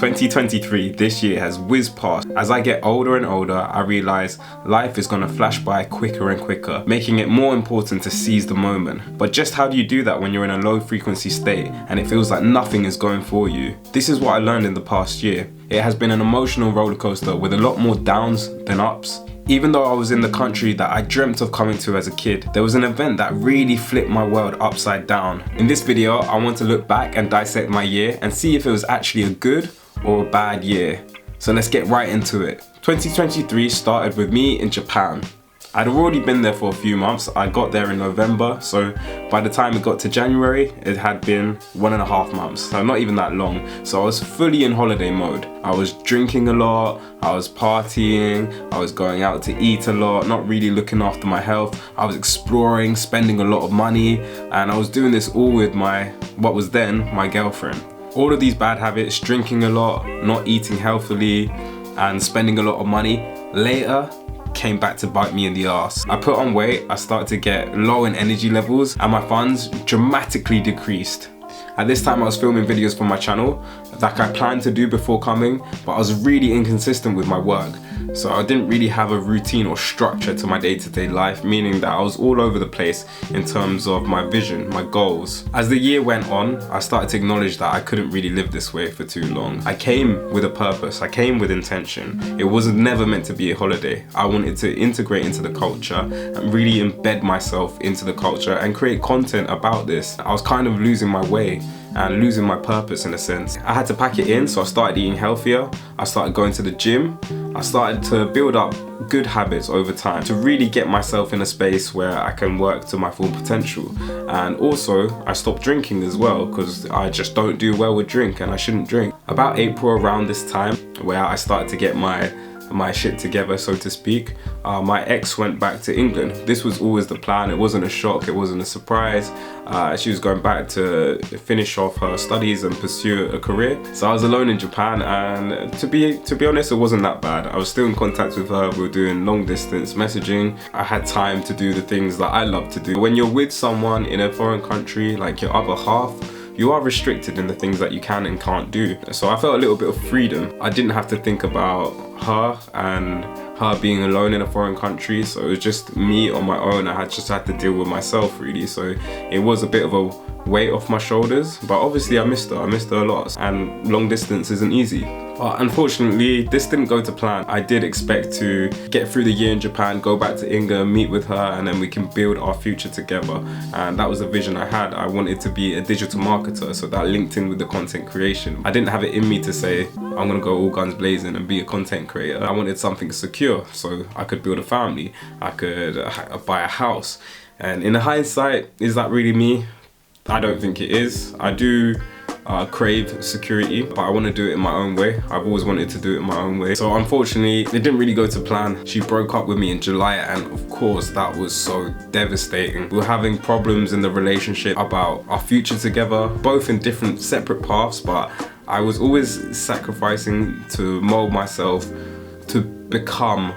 2023, this year has whizzed past. As I get older and older, I realize life is gonna flash by quicker and quicker, making it more important to seize the moment. But just how do you do that when you're in a low frequency state and it feels like nothing is going for you? This is what I learned in the past year. It has been an emotional roller coaster with a lot more downs than ups. Even though I was in the country that I dreamt of coming to as a kid, there was an event that really flipped my world upside down. In this video, I want to look back and dissect my year and see if it was actually a good or a bad year. So let's get right into it. 2023 started with me in Japan. I'd already been there for a few months. I got there in November, so by the time it got to January, it had been 1.5 months, so not even that long. So I was fully in holiday mode. I was drinking a lot, I was partying, I was going out to eat a lot, not really looking after my health. I was exploring, spending a lot of money, and I was doing this all with what was then my girlfriend. All of these bad habits, drinking a lot, not eating healthily, and spending a lot of money, later came back to bite me in the ass. I put on weight, I started to get low in energy levels, and my funds dramatically decreased. At this time I was filming videos for my channel that I planned to do before coming, but I was really inconsistent with my work. So I didn't really have a routine or structure to my day-to-day life, meaning that I was all over the place in terms of my vision, my goals. As the year went on, I started to acknowledge that I couldn't really live this way for too long. I came with a purpose, I came with intention. It was never meant to be a holiday. I wanted to integrate into the culture and really embed myself into the culture and create content about this. I was kind of losing my way and losing my purpose in a sense. I had to pack it in, so I started eating healthier. I started going to the gym. I started to build up good habits over time to really get myself in a space where I can work to my full potential. And also, I stopped drinking as well because I just don't do well with drink and I shouldn't drink. About April, around this time, where I started to get my shit together, so to speak, my ex went back to England. This was always the plan. It wasn't a shock, it wasn't a surprise. She was going back to finish off her studies and pursue a career. So I was alone in Japan, and to be honest, it wasn't that bad. I was still in contact with her. We were doing long distance messaging. I had time to do the things that I love to do. When you're with someone in a foreign country, like your other half, you are restricted in the things that you can and can't do. So I felt a little bit of freedom. I didn't have to think about her and her being alone in a foreign country, so it was just me on my own. I just had to deal with myself really, so it was a bit of a weight off my shoulders, but obviously I missed her a lot, and long distance isn't easy. But unfortunately, this didn't go to plan. I did expect to get through the year in Japan, go back to England, meet with her, and then we can build our future together. And that was the vision I had. I wanted to be a digital marketer, so that linked in with the content creation. I didn't have it in me to say, I'm gonna go all guns blazing and be a content creator. I wanted something secure, so I could build a family, I could buy a house. And in hindsight, is that really me? I don't think it is. I do crave security, but I want to do it in my own way. I've always wanted to do it in my own way. So unfortunately, it didn't really go to plan. She broke up with me in July, and of course that was so devastating. We were having problems in the relationship about our future together, both in different separate paths, but I was always sacrificing to mold myself to become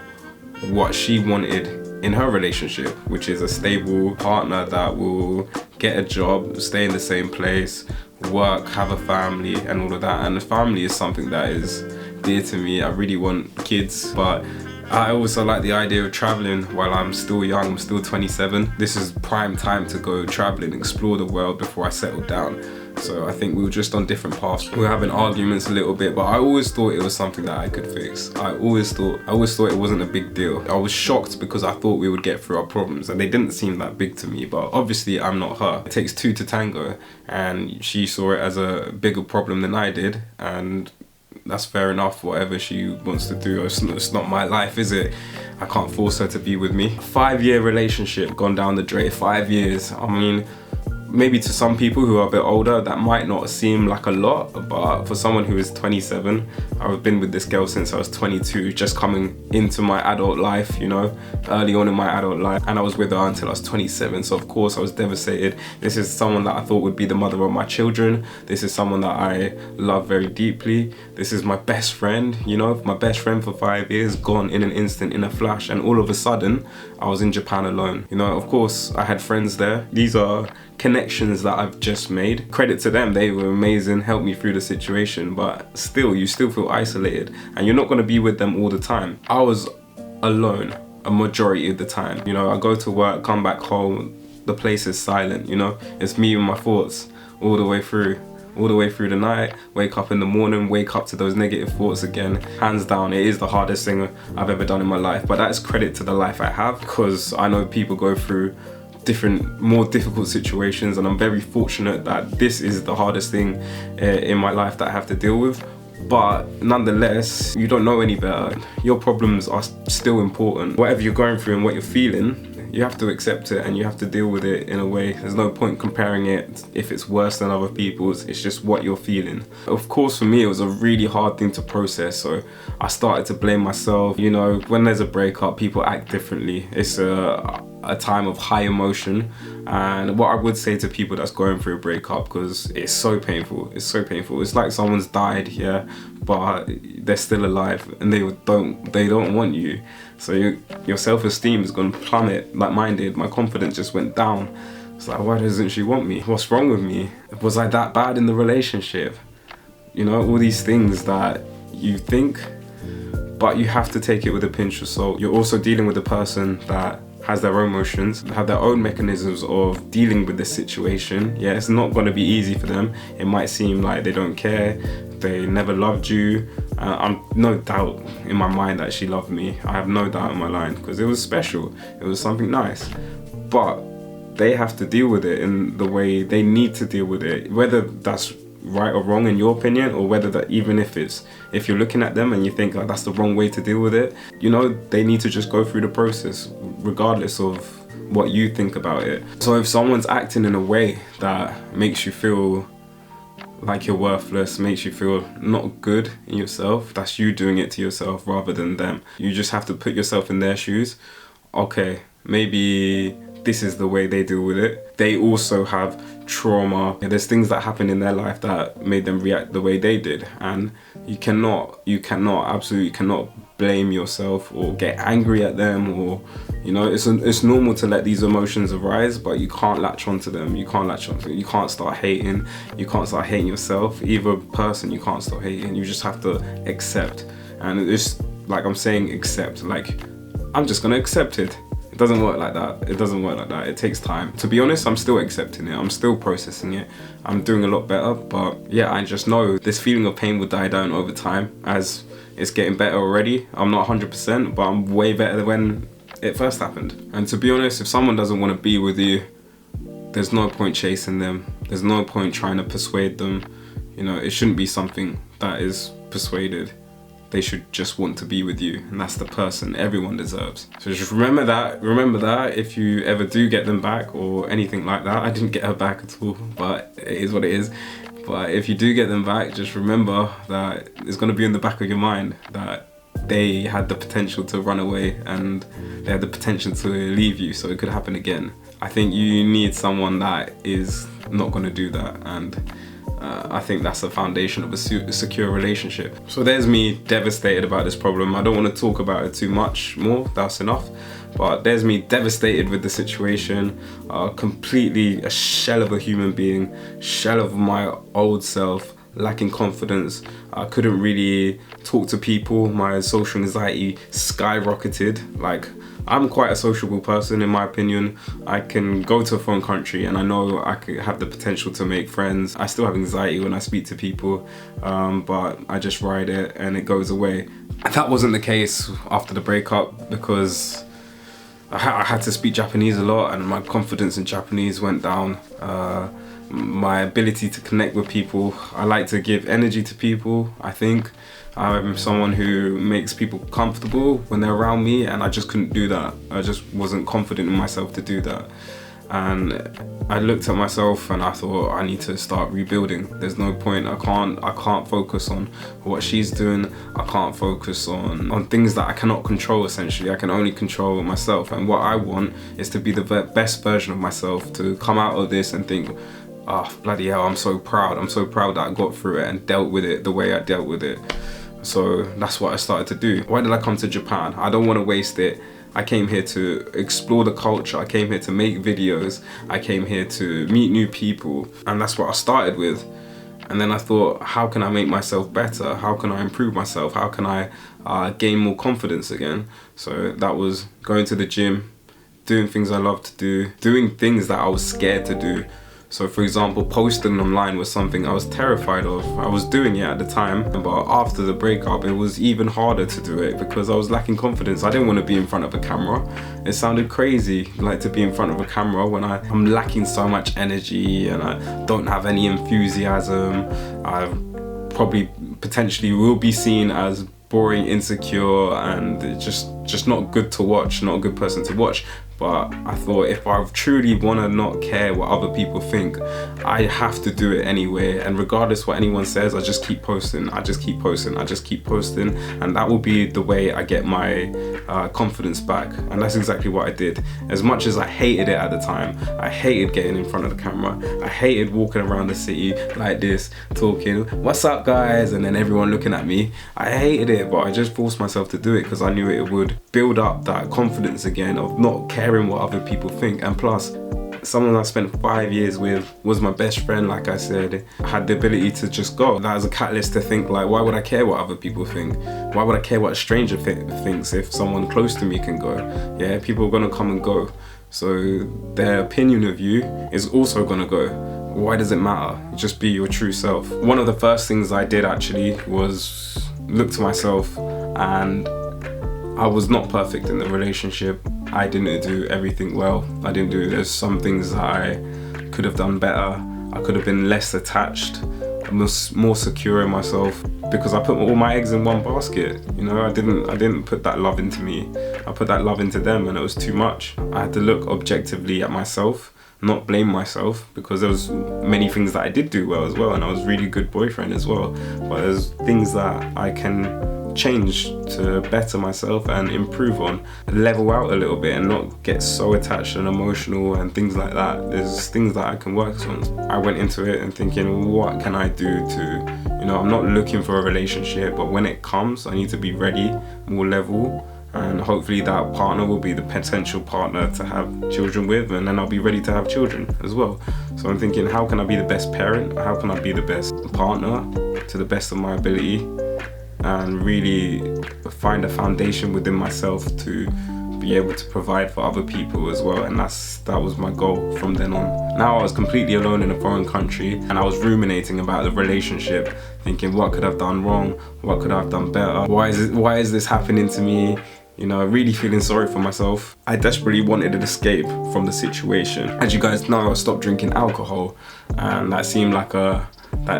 what she wanted in her relationship, which is a stable partner that will get a job, stay in the same place, work, have a family, and all of that. And the family is something that is dear to me. I really want kids, but I also like the idea of traveling while I'm still young. I'm still 27. This is prime time to go traveling, explore the world before I settle down. So I think we were just on different paths. We were having arguments a little bit, but I always thought it was something that I could fix. I always thought it wasn't a big deal. I was shocked because I thought we would get through our problems, and they didn't seem that big to me, but obviously I'm not her. It takes two to tango, and she saw it as a bigger problem than I did, and that's fair enough. Whatever she wants to do, it's not my life, is it? I can't force her to be with me. 5-year relationship gone down the drain. 5 years. I mean, maybe to some people who are a bit older, that might not seem like a lot, but for someone who is 27, I've been with this girl since I was 22, just coming into my adult life, you know, early on in my adult life, and I was with her until I was 27, so of course I was devastated. This is someone that I thought would be the mother of my children. This is someone that I love very deeply. This is my best friend, you know, my best friend for 5 years, gone in an instant, in a flash, and all of a sudden, I was in Japan alone. You know, of course, I had friends there. These are connections that I've just made. Credit to them, they were amazing, helped me through the situation, but still, you still feel isolated and you're not going to be with them all the time. I was alone a majority of the time. You know, I go to work, come back home, the place is silent, you know, it's me and my thoughts all the way through the night, wake up in the morning, wake up to those negative thoughts again. Hands down, it is the hardest thing I've ever done in my life, but that is credit to the life I have, because I know people go through more difficult situations, and I'm very fortunate that this is the hardest thing in my life that I have to deal with. But nonetheless, you don't know any better. Your problems are still important. Whatever you're going through and what you're feeling, you have to accept it and you have to deal with it in a way. There's no point comparing it if it's worse than other people's. It's just what you're feeling. Of course, for me, it was a really hard thing to process. So I started to blame myself. You know, when there's a breakup, people act differently. It's a time of high emotion. And what I would say to people that's going through a breakup, because it's so painful, it's like someone's died, yeah, but they're still alive and they don't want you. So your self-esteem is going to plummet like mine did. My confidence just went down. It's like, why doesn't she want me? What's wrong with me? Was I that bad in the relationship? You know, all these things that you think, but you have to take it with a pinch of salt. You're also dealing with a person that has their own emotions, have their own mechanisms of dealing with this situation. Yeah, it's not going to be easy for them. It might seem like they don't care, they never loved you. I'm no doubt in my mind that she loved me. I have no doubt in my mind, because it was special. It was something nice. But they have to deal with it in the way they need to deal with it, whether that's right or wrong in your opinion, or whether that even if you're looking at them and you think, oh, that's the wrong way to deal with it, you know, they need to just go through the process regardless of what you think about it. So if someone's acting in a way that makes you feel like you're worthless, makes you feel not good in yourself, that's you doing it to yourself rather than them. You just have to put yourself in their shoes. Okay, maybe this is the way they deal with it. They also have trauma. There's things that happened in their life that made them react the way they did, and you absolutely cannot blame yourself or get angry at them, or, you know, it's normal to let these emotions arise, but you can't latch onto them. You can't start hating. You can't start hating yourself. Either person, you can't start hating. You just have to accept. And it's like I'm saying, accept. Like, I'm just gonna accept it. It doesn't work like that. It takes time. To be honest, I'm still accepting it. I'm still processing it. I'm doing a lot better, but yeah, I just know this feeling of pain will die down over time as it's getting better already. I'm not 100%, but I'm way better than when it first happened. And to be honest, if someone doesn't want to be with you, there's no point chasing them. There's no point trying to persuade them. You know, it shouldn't be something that is persuaded. They should just want to be with you, and that's the person everyone deserves. So just remember that if you ever do get them back or anything like that. I didn't get her back at all, but it is what it is. But if you do get them back, just remember that it's going to be in the back of your mind that they had the potential to run away and they had the potential to leave you, so it could happen again. I think you need someone that is not going to do that, and I think that's the foundation of a secure relationship. So there's me devastated about this problem. I don't want to talk about it too much more, that's enough. But there's me devastated with the situation, completely a shell of a human being, shell of my old self, lacking confidence. I couldn't really talk to people. My social anxiety skyrocketed. Like, I'm quite a sociable person in my opinion. I can go to a foreign country and I know I could have the potential to make friends. I still have anxiety when I speak to people, but I just ride it and it goes away. That wasn't the case after the breakup, because I had to speak Japanese a lot and my confidence in Japanese went down. My ability to connect with people, I like to give energy to people, I think. I'm someone who makes people comfortable when they're around me, and I just couldn't do that. I just wasn't confident in myself to do that. And I looked at myself and I thought, I need to start rebuilding. There's no point. I can't focus on what she's doing. I can't focus on things that I cannot control, essentially. I can only control myself. And what I want is to be the best version of myself, to come out of this and think, oh, bloody hell, I'm so proud. I'm so proud that I got through it and dealt with it the way I dealt with it. So that's what I started to do. Why did I come to Japan? I don't want to waste it. I came here to explore the culture. I came here to make videos. I came here to meet new people. And that's what I started with. And then I thought, how can I make myself better? How can I improve myself? How can I gain more confidence again? So that was going to the gym, doing things I love to do, doing things that I was scared to do. So for example, posting online was something I was terrified of. I was doing it at the time, but after the breakup, it was even harder to do it because I was lacking confidence. I didn't want to be in front of a camera. It sounded crazy, like to be in front of a camera when I'm lacking so much energy and I don't have any enthusiasm. I probably potentially will be seen as boring, insecure, and just not good to watch, not a good person to watch. But I thought, if I truly want to not care what other people think, I have to do it anyway. And regardless what anyone says, I just keep posting, I just keep posting, I just keep posting. And that will be the way I get my confidence back. And that's exactly what I did. As much as I hated it at the time, I hated getting in front of the camera. I hated walking around the city like this, talking, what's up guys? And then everyone looking at me. I hated it, but I just forced myself to do it because I knew it would build up that confidence again of not caring what other people think. And plus, someone I spent 5 years with was my best friend. Like I said, I had the ability to just go. That was a catalyst to think, like, why would I care what other people think? Why would I care what a stranger thinks if someone close to me can go? Yeah, people are gonna come and go. So their opinion of you is also gonna go. Why does it matter? Just be your true self. One of the first things I did actually was look to myself, and I was not perfect in the relationship. I didn't do everything well. There's some things that I could have done better. I could have been less attached, more secure in myself, because I put all my eggs in one basket. You know, I didn't put that love into me. I put that love into them, and it was too much. I had to look objectively at myself, not blame myself, because there was many things that I did do well as well, and I was a really good boyfriend as well. But there's things that I can change to better myself and improve on, level out a little bit and not get so attached and emotional and things like that. There's things that I can work on. I went into it and thinking, what can I do to, you know, I'm not looking for a relationship, but when it comes, I need to be ready, more level, and hopefully that partner will be the potential partner to have children with, and then I'll be ready to have children as well. So I'm thinking, how can I be the best parent? How can I be the best partner to the best of my ability? And really find a foundation within myself to be able to provide for other people as well. And that was my goal from then on. Now I was completely alone in a foreign country, and I was ruminating about the relationship, thinking, what could I have done wrong? What could I have done better? Why is this happening to me? You know, really feeling sorry for myself. I desperately wanted an escape from the situation. As you guys know, I stopped drinking alcohol, and that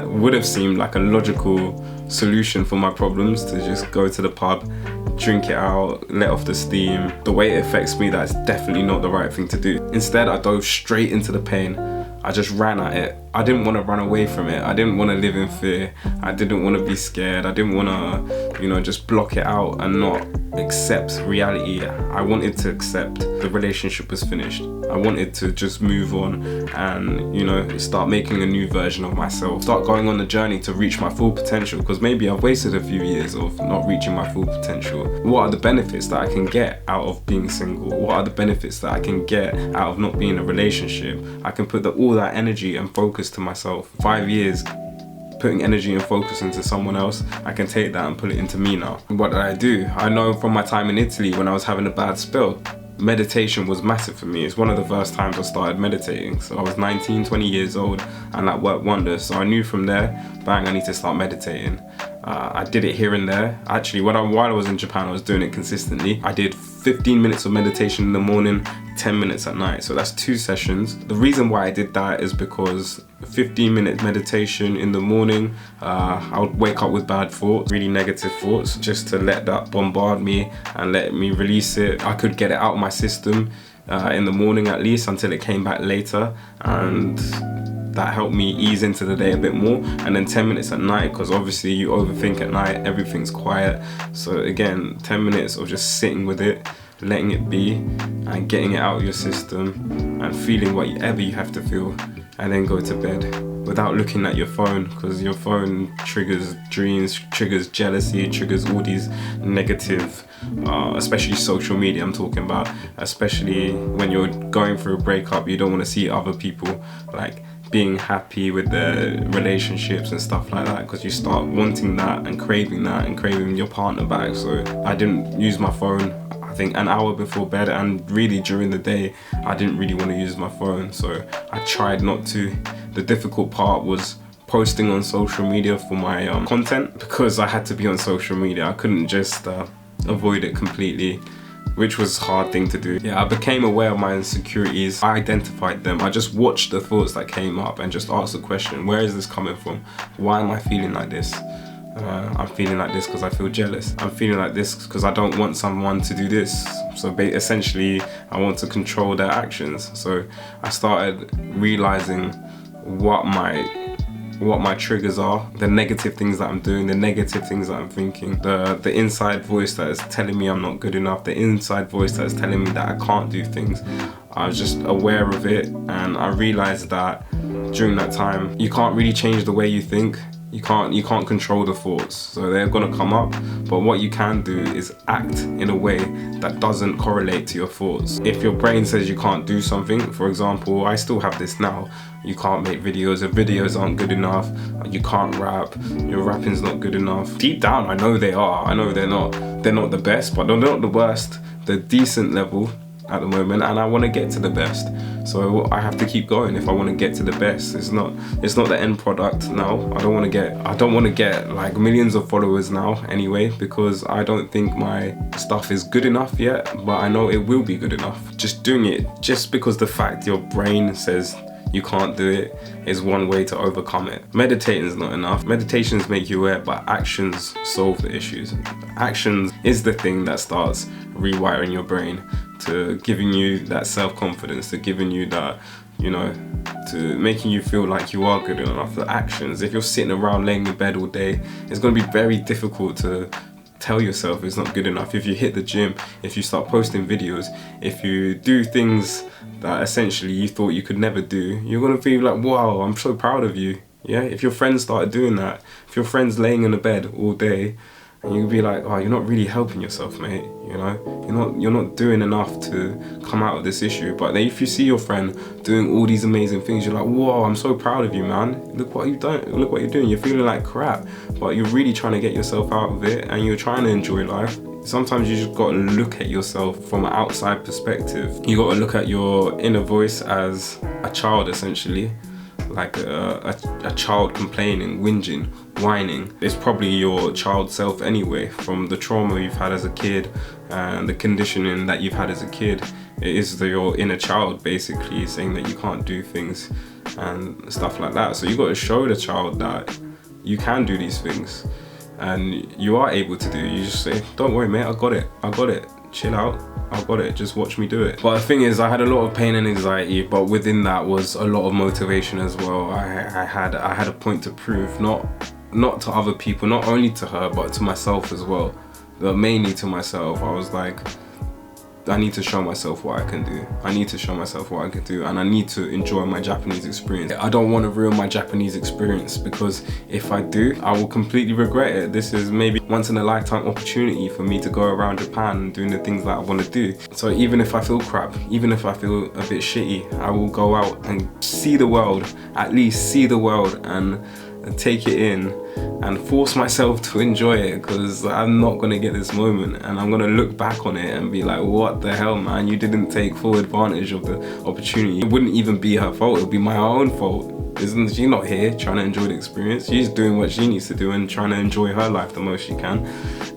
would have seemed like a logical solution for my problems, to just go to the pub, drink it out, let off the steam. The way it affects me, that's definitely not the right thing to do. Instead, I dove straight into the pain. I just ran at it. I didn't want to run away from it. I didn't want to live in fear. I didn't want to be scared. I didn't want to, you know, just block it out and not accept reality. I wanted to accept the relationship was finished. I wanted to just move on and, you know, start making a new version of myself. Start going on the journey to reach my full potential, because maybe I've wasted a few years of not reaching my full potential. What are the benefits that I can get out of being single? What are the benefits that I can get out of not being in a relationship? I can put all that energy and focus to myself. 5 years putting energy and focus into someone else, I can take that and put it into me now. What did I do? I know from my time in Italy, when I was having a bad spell, meditation was massive for me. It's one of the first times I started meditating. So I was 19, 20 years old, and that worked wonders. So I knew from there, bang, I need to start meditating. I did it here and there. Actually, while I was in Japan, I was doing it consistently. I did 15 minutes of meditation in the morning, 10 minutes at night. So that's 2 sessions. The reason why I did that is because 15-minute meditation in the morning, I would wake up with bad thoughts, really negative thoughts, just to let that bombard me and let me release it. I could get it out of my system in the morning at least, until it came back later, and that helped me ease into the day a bit more. And then 10 minutes at night, because obviously you overthink at night, everything's quiet. So again, 10 minutes of just sitting with it, letting it be and getting it out of your system and feeling whatever you have to feel, and then go to bed. without looking at your phone, because your phone triggers dreams, triggers jealousy, triggers all these negative, especially social media I'm talking about, especially when you're going through a breakup. You don't want to see other people like being happy with their relationships and stuff like that, because you start wanting that and craving your partner back. So I didn't use my phone, I think, an hour before bed, and really during the day I didn't really want to use my phone, so I tried not to. The difficult part was posting on social media for my content, because I had to be on social media. I couldn't just avoid it completely, which was a hard thing to do. Yeah, I became aware of my insecurities. I identified them. I just watched the thoughts that came up and just asked the question, where is this coming from? Why am I feeling like this? I'm feeling like this because I feel jealous. I'm feeling like this because I don't want someone to do this. So essentially, I want to control their actions. So I started realizing what my triggers are, the negative things that I'm doing, the negative things that I'm thinking, the inside voice that is telling me I'm not good enough, the inside voice that is telling me that I can't do things. I was just aware of it, and I realized that during that time, you can't really change the way you think. You can't control the thoughts, so they're gonna come up, but what you can do is act in a way that doesn't correlate to your thoughts. If your brain says you can't do something, for example, I still have this now, you can't make videos, the videos aren't good enough, you can't rap, your rapping's not good enough. Deep down, I know they are, I know they're not the best, but they're not the worst, they're decent level at the moment, and I want to get to the best. So I have to keep going if I want to get to the best. It's not the end product now. I don't want to get like millions of followers now anyway, because I don't think my stuff is good enough yet, but I know it will be good enough. Just doing it, just because the fact your brain says you can't do it, is one way to overcome it. Meditating is not enough. Meditations make you aware, but actions solve the issues. Actions is the thing that starts rewiring your brain, to giving you that self-confidence, to giving you that, you know, to making you feel like you are good enough. The actions, if you're sitting around laying in bed all day, it's going to be very difficult to tell yourself it's not good enough. If you hit the gym, if you start posting videos, if you do things that essentially you thought you could never do, you're going to feel like, wow, I'm so proud of you. Yeah, if your friends started doing that, if your friend's laying in the bed all day, and you'd be like, oh, you're not really helping yourself, mate. You know, you're not doing enough to come out of this issue. But then if you see your friend doing all these amazing things, you're like, whoa, I'm so proud of you, man. Look what you've done. Look what you're doing. You're feeling like crap, but you're really trying to get yourself out of it, and you're trying to enjoy life. Sometimes you just gotta look at yourself from an outside perspective. You gotta look at your inner voice as a child, essentially. Like a child complaining, whinging, whining. It's probably your child self anyway, from the trauma you've had as a kid and the conditioning that you've had as a kid. It is your inner child basically saying that you can't do things and stuff like that. So you got to show the child that you can do these things and you are able to do. You just say, don't worry, mate, I got it, chill out, I've got it, just watch me do it. But the thing is, I had a lot of pain and anxiety, but within that was a lot of motivation as well. I had a point to prove, not to other people, not only to her, but to myself as well. But mainly to myself. I was like, I need to show myself what I can do. I need to show myself what I can do, and I need to enjoy my Japanese experience. I don't want to ruin my Japanese experience, because if I do, I will completely regret it. This is maybe once in a lifetime opportunity for me to go around Japan and doing the things that I want to do. So even if I feel crap, even if I feel a bit shitty, I will go out and see the world, at least see the world and take it in and force myself to enjoy it, because I'm not gonna get this moment and I'm gonna look back on it and be like, what the hell, man, you didn't take full advantage of the opportunity. It wouldn't even be her fault, it would be my own fault. Isn't she not here trying to enjoy the experience? She's doing what she needs to do and trying to enjoy her life the most she can.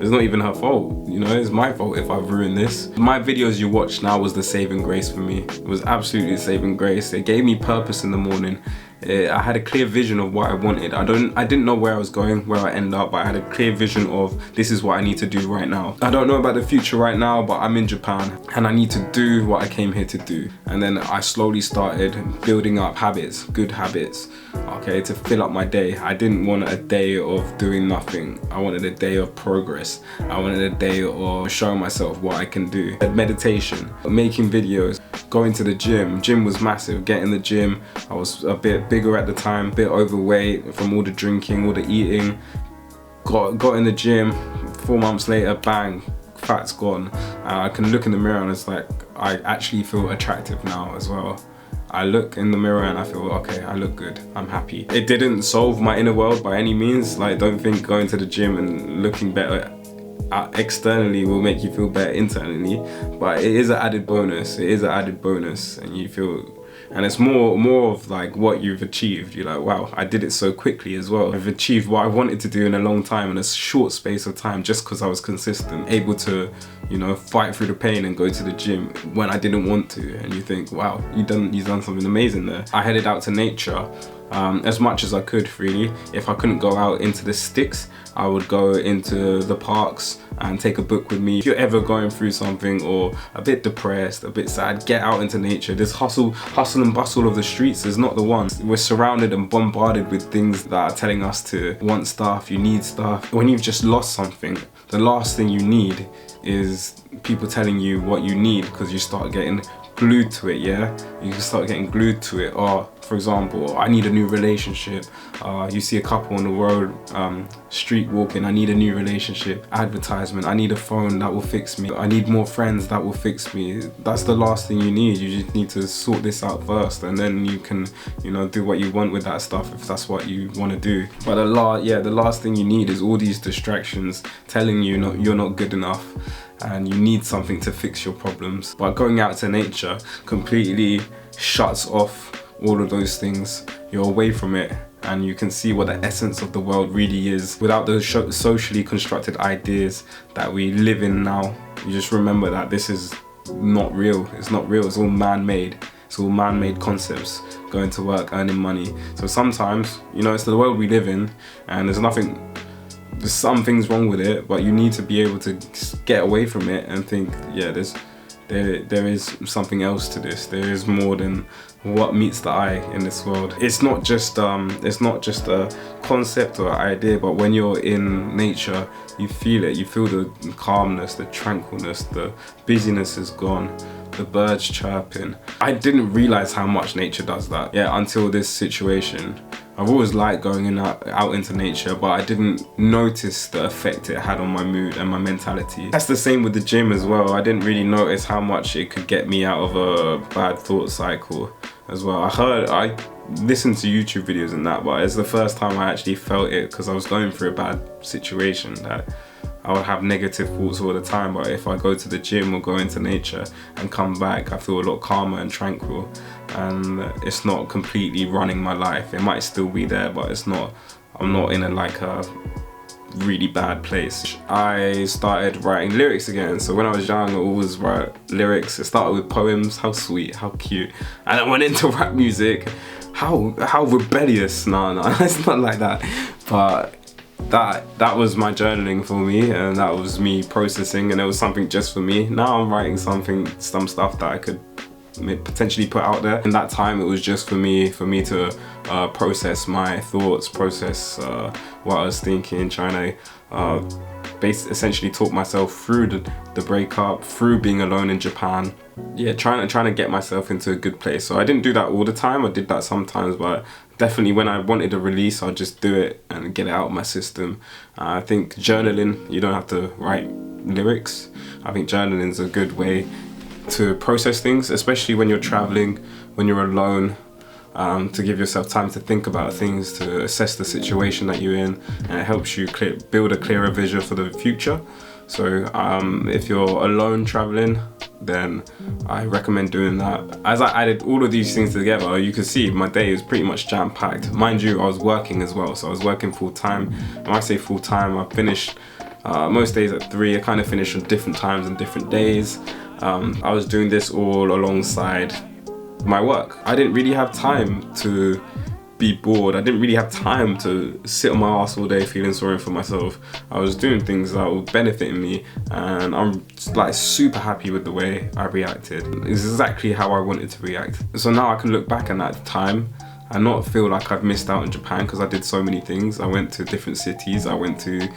It's not even her fault, you know, it's my fault if I've ruined this. My videos you watch now was the saving grace for me. It was absolutely saving grace. It gave me purpose in the morning. I had a clear vision of what I wanted. I didn't know where I was going, where I end up, but I had a clear vision of this is what I need to do right now. I don't know about the future right now, but I'm in Japan and I need to do what I came here to do. And then I slowly started building up habits, good habits, okay, to fill up my day. I didn't want a day of doing nothing. I wanted a day of progress. I wanted a day of showing myself what I can do. Meditation, making videos, going to the gym. Gym was massive. Get in the gym. I was a bit bigger at the time, a bit overweight from all the drinking, all the eating. Got in the gym. 4 months later, bang, fat's gone. I can look in the mirror and it's like, I actually feel attractive now as well. I look in the mirror and I feel, okay, I look good, I'm happy. It didn't solve my inner world by any means. Like, don't think going to the gym and looking better externally will make you feel better internally, but it is an added bonus. It is an added bonus, and you feel, and it's more of like what you've achieved. You're like, wow, I did it so quickly as well. I've achieved what I wanted to do in a long time, in a short space of time, just because I was consistent, able to, you know, fight through the pain and go to the gym when I didn't want to. And you think, wow, you've done something amazing there. I headed out to nature as much as I could, really. If I couldn't go out into the sticks, I would go into the parks and take a book with me. If you're ever going through something or a bit depressed, a bit sad, get out into nature. This hustle and bustle of the streets is not the one. We're surrounded and bombarded with things that are telling us to want stuff, you need stuff. When you've just lost something, the last thing you need is people telling you what you need, because you start getting glued to it, yeah? You can start getting glued to it. Or, for example, I need a new relationship. You see a couple on the road, street walking, I need a new relationship. Advertisement, I need a phone that will fix me. I need more friends that will fix me. That's the last thing you need. You just need to sort this out first, and then you can, you know, do what you want with that stuff if that's what you want to do. But the last thing you need is all these distractions telling you you're not good enough, and you need something to fix your problems. But going out to nature completely shuts off all of those things. You're away from it, and you can see what the essence of the world really is without those socially constructed ideas that we live in now. You just remember that this is not real. It's not real. It's all man-made. It's all man-made concepts. Going to work, earning money. So sometimes, you know, it's the world we live in, and there's some things wrong with it, but you need to be able to get away from it and think, yeah, there is something else to this. There is more than what meets the eye in this world. It's not just a concept or idea, but when you're in nature, you feel it. You feel the calmness, the tranquilness, the busyness is gone. The birds chirping. I didn't realize how much nature does that, yeah, until this situation. I've always liked going out into nature, but I didn't notice the effect it had on my mood and my mentality. That's the same with the gym as well. I didn't really notice how much it could get me out of a bad thought cycle as well. I listened to YouTube videos and that, but it's the first time I actually felt it, because I was going through a bad situation that I would have negative thoughts all the time. But if I go to the gym or go into nature and come back, I feel a lot calmer and tranquil, and it's not completely running my life. It might still be there, but I'm not in a really bad place. I started writing lyrics again. So when I was young, I always write lyrics. It started with poems. How sweet, how cute. And I went into rap music. How rebellious. No, it's not like that. But that was my journaling for me, and that was me processing, and it was something just for me. Now I'm writing some stuff that I could potentially put out there. In that time, it was just for me to process my thoughts, process what I was thinking, trying to essentially talk myself through the breakup, through being alone in Japan. Yeah, trying to get myself into a good place. So I didn't do that all the time. I did that sometimes, but definitely when I wanted a release, I'd just do it and get it out of my system. I think journaling, you don't have to write lyrics. I think journaling is a good way to process things, especially when you're traveling, when you're alone, to give yourself time to think about things, to assess the situation that you're in, and it helps you build a clearer vision for the future. So if you're alone traveling, then I recommend doing that. As I added all of these things together, you can see my day is pretty much jam-packed. Mind you, I was working as well, so I was working full-time. When I say full-time, I finished most days at 3. I kind of finished on different times and different days. I was doing this all alongside my work. I didn't really have time to be bored. I didn't really have time to sit on my ass all day feeling sorry for myself. I was doing things that were benefiting me, and I'm like super happy with the way I reacted. It's exactly how I wanted to react. So now I can look back at that time and not feel like I've missed out in Japan, because I did so many things. I went to different cities, I went to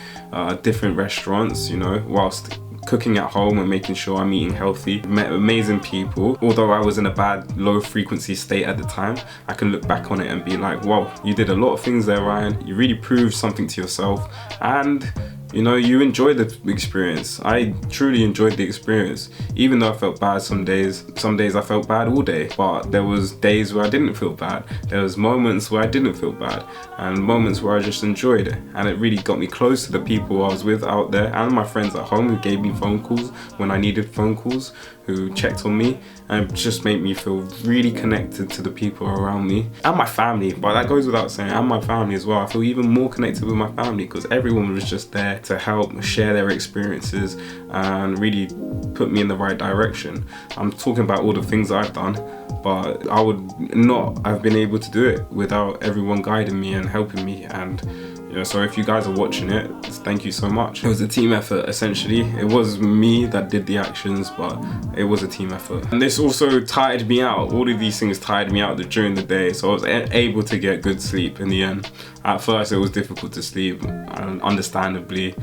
different restaurants, you know, whilst cooking at home and making sure I'm eating healthy. Met amazing people. Although I was in a bad low frequency state at the time, I can look back on it and be like, whoa, you did a lot of things there, Ryan. You really proved something to yourself, and you know, you enjoyed the experience. I truly enjoyed the experience, even though I felt bad some days. Some days I felt bad all day, but there was days where I didn't feel bad. There was moments where I didn't feel bad, and moments where I just enjoyed it. And it really got me close to the people I was with out there, and my friends at home who gave me phone calls when I needed phone calls, who checked on me, and just made me feel really connected to the people around me, and my family. But that goes without saying, and my family as well. I feel even more connected with my family because everyone was just there to help share their experiences and really put me in the right direction. I'm talking about all the things I've done, but I would not have been able to do it without everyone guiding me and helping me. And you know, so if you guys are watching it, thank you so much. It was a team effort, essentially. It was me that did the actions, but it was a team effort. And this also tired me out. All of these things tired me out during the day, so I was able to get good sleep in the end. At first, it was difficult to sleep, and understandably,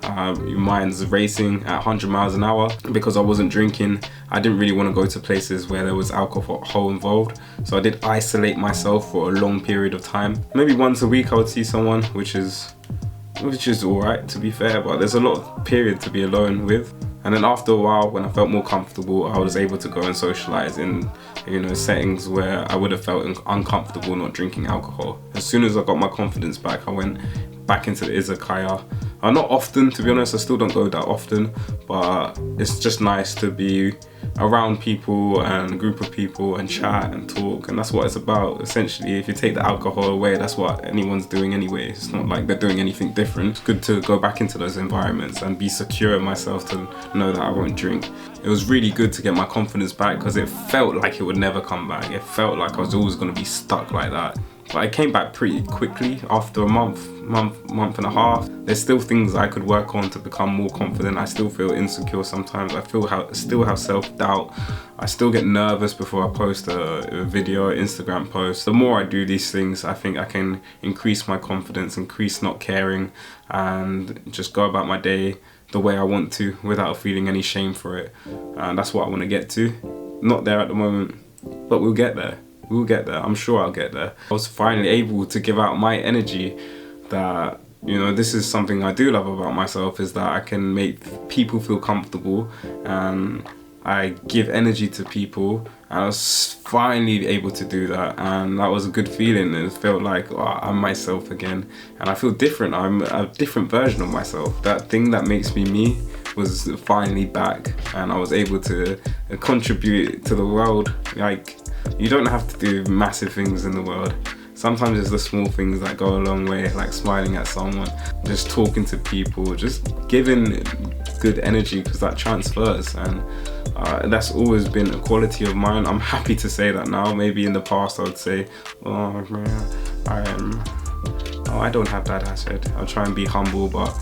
your mind's racing at 100 miles an hour. Because I wasn't drinking, I didn't really want to go to places where there was alcohol involved, so I did isolate myself for a long period of time. Maybe once a week I would see someone, which is alright, to be fair, but there's a lot of period to be alone with. And then after a while, when I felt more comfortable, I was able to go and socialize in, you know, settings where I would have felt uncomfortable not drinking alcohol. As soon as I got my confidence back, I went back into the izakaya. Not often, to be honest. I still don't go that often, but it's just nice to be around people and a group of people and chat and talk, and that's what it's about. Essentially, if you take the alcohol away, that's what anyone's doing anyway. It's not like they're doing anything different. It's good to go back into those environments and be secure in myself to know that I won't drink. It was really good to get my confidence back because it felt like it would never come back. It felt like I was always going to be stuck like that. But I came back pretty quickly after a month and a half. There's still things I could work on to become more confident. I still feel insecure sometimes. I still have self-doubt. I still get nervous before I post a video, Instagram post. The more I do these things, I think I can increase my confidence, increase not caring, and just go about my day the way I want to without feeling any shame for it. And that's what I want to get to. Not there at the moment, but we'll get there. We'll get there. I'm sure I'll get there. I was finally able to give out my energy. That, you know, this is something I do love about myself, is that I can make people feel comfortable and I give energy to people. And I was finally able to do that, and that was a good feeling. It felt like, oh, I'm myself again, and I feel different. I'm a different version of myself. That thing that makes me me was finally back, and I was able to contribute to the world. Like, you don't have to do massive things in the world. Sometimes it's the small things that go a long way, like smiling at someone, just talking to people, just giving good energy, because that transfers. And that's always been a quality of mine. I'm happy to say that now. Maybe in the past I would say, oh man, I don't have that asset. I'll try and be humble, but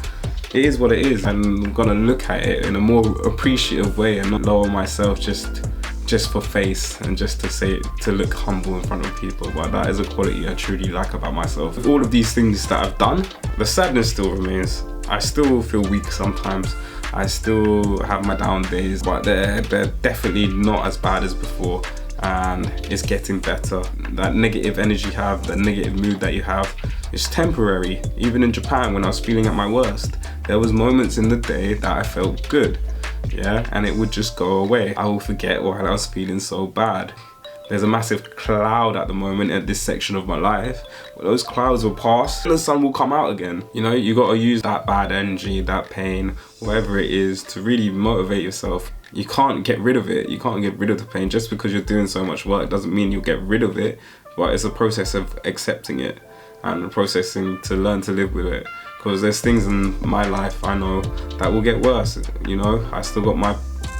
it is what it is, and I'm gonna look at it in a more appreciative way and not lower myself just for face and just to look humble in front of people. But that is a quality I truly like about myself. With all of these things that I've done, the sadness still remains. I still feel weak sometimes. I still have my down days, but they're definitely not as bad as before, and it's getting better. That negative energy you have, that negative mood that you have, it's temporary. Even in Japan, when I was feeling at my worst, there was moments in the day that I felt good. Yeah, and it would just go away. I will forget why I was feeling so bad. There's a massive cloud at the moment at this section of my life. But those clouds will pass and the sun will come out again. You know, you got to use that bad energy, that pain, whatever it is, to really motivate yourself. You can't get rid of it. You can't get rid of the pain. Just because you're doing so much work doesn't mean you'll get rid of it. But it's a process of accepting it and processing to learn to live with it. Because there's things in my life I know that will get worse. You know, I still got my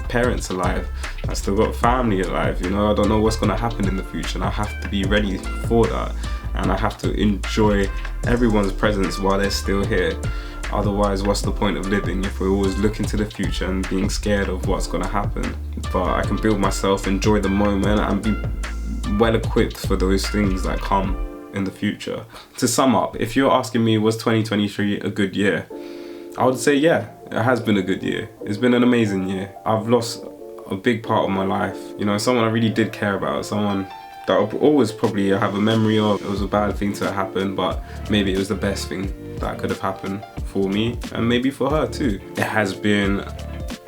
parents alive, I still got family alive. You know, I don't know what's going to happen in the future, and I have to be ready for that, and I have to enjoy everyone's presence while they're still here. Otherwise, what's the point of living if we're always looking to the future and being scared of what's going to happen? But I can build myself, enjoy the moment, and be well equipped for those things that come in the future. To sum up, if you're asking me, was 2023 a good year? I would say yeah. It has been a good year. It's been an amazing year. I've lost a big part of my life. You know, someone I really did care about, someone that I'll always probably have a memory of. It was a bad thing to happen, but maybe it was the best thing that could have happened for me, and maybe for her too. It has been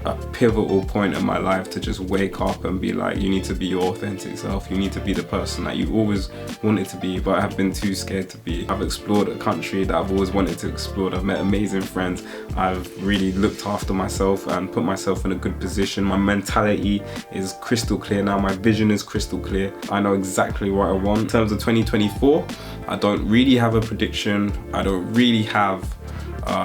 a pivotal point in my life to just wake up and be like, you need to be your authentic self, you need to be the person that you always wanted to be but have been too scared to be. I've explored a country that I've always wanted to explore. I've met amazing friends. I've really looked after myself and put myself in a good position. My mentality is crystal clear now, my vision is crystal clear. I know exactly what I want. In terms of 2024, I don't really have a prediction. I don't really have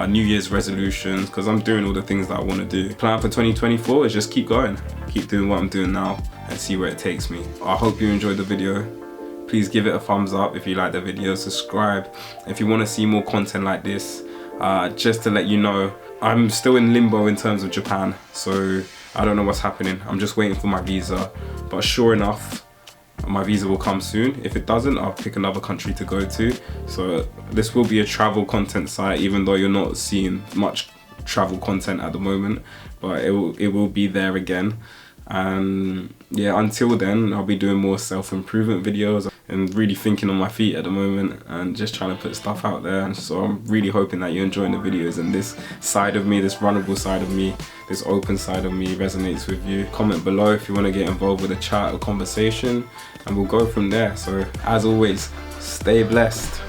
New Year's resolutions, because I'm doing all the things that I want to do. Plan for 2024 is just keep going, keep doing what I'm doing now and see where it takes me. I hope you enjoyed the video. Please give it a thumbs up if you like the video, subscribe if you want to see more content like this. Just to let you know, I'm still in limbo in terms of Japan, so I don't know what's happening. I'm just waiting for my visa, but sure enough, my visa will come soon. If it doesn't, I'll pick another country to go to. So this will be a travel content site, even though you're not seeing much travel content at the moment, but it will be there again. And yeah, until then, I'll be doing more self-improvement videos and really thinking on my feet at the moment and just trying to put stuff out there. And so I'm really hoping that you're enjoying the videos and this side of me, this vulnerable side of me, this open side of me resonates with you. Comment below if you want to get involved with a chat or conversation, and we'll go from there. So as always, stay blessed.